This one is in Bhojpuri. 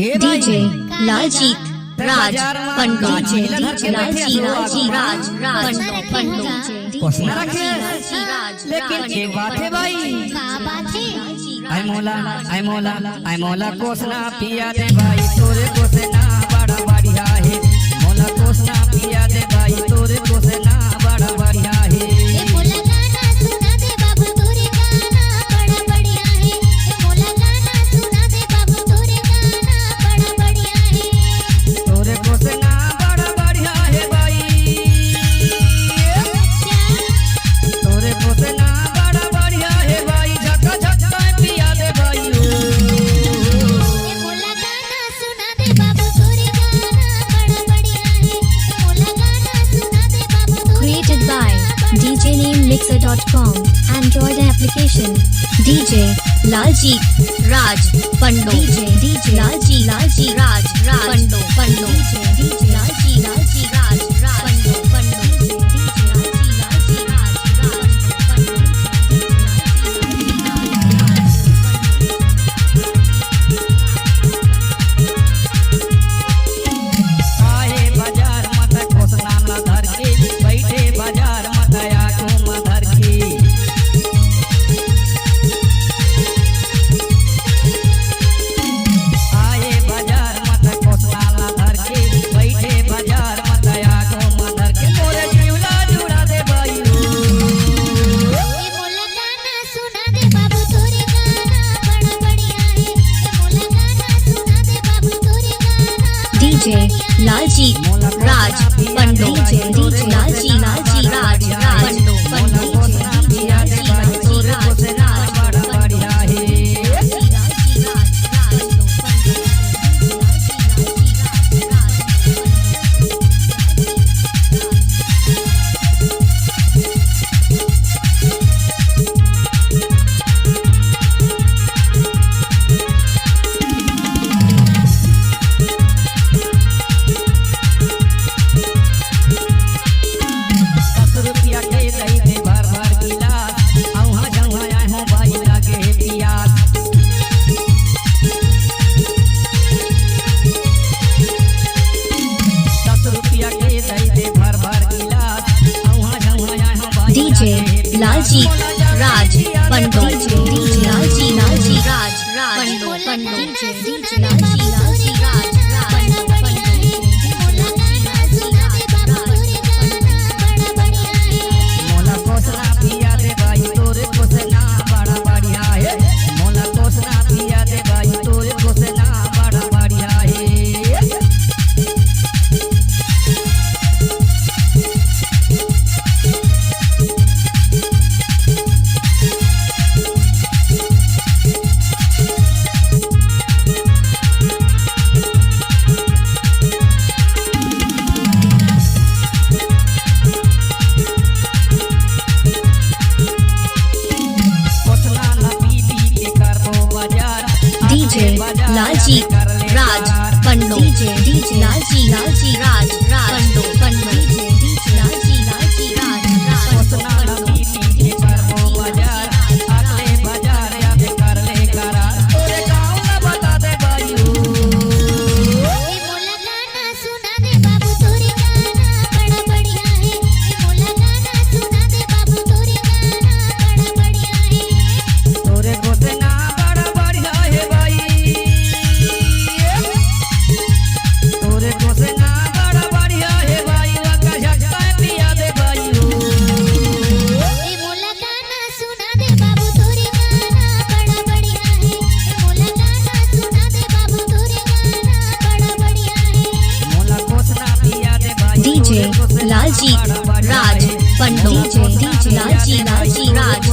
डीजे लालजीत राज पंडो डीजे लालजी राज पंडो लेकिन एक बात है भाई, आई मोला कोसना पिया दे भाई, तोरे कोसना बड़ा बढ़िया है। मोला कोसना पिया दे भाई, तोरे कोसना बड़ा बढ़िया है। तोरे कोसना बड़ा बढ़िया है भाई, तोरे कोसना बड़ा बढ़िया है भाई। झका झका पिया दे भाई, created by djnamemixer.com Android application DJ Laljeet राज पंडो DJ लालजी राज पंडो DJ लालजी राज पंडो आए बाजार मत कोसना ना धर के, बैठे बाजार मत आगू में धर के। आए बाजार मत कोसना ना धर के, बैठे बाजार मत आगू में धर के। मोरे जीवला जुड़ा दे भाई, DJ लालजीत राज पंडो DJ लालजी राज पंडो कोसना पिया दे भाई, तोरे कोसना बड़ा बढ़िया है। ₹10 के दही दे भर भर गिलास, औहा जौहा आए हो भाई लागे पियास। ₹10 के दही दे भर भर गिलास, औहा जौहा आए हो भाई DJ लागे लालजीत राज पंडो DJ लालजी राज पंडो DJ लालजी राज पंडो मोला कोसना पिया दे भाई, तोरे कोसना बड़ा बढ़िया है। मोला कोसना पिया दे भाई, तोरे कोसना बड़ा बढ़िया है। कोसना ना पीटी के करबो बाजार, DJ लालजीत राज पंडो DJ लालजी राज पंडो DJ लालजी राज कोसना ना पीटी के करबो बाजार, अगले बाजार याद कर ले करार। तोरे गाँव ना बता दे भाई, तोरे कोसना बड़ा बढ़िया है भाई, तोरे कोसना बड़ा बढ़िया है भाई। लगा झटका पिया दे भाई, मोला कोसना पिया दे भाई, DJ लालजीत राज पंडो DJ लालजी राज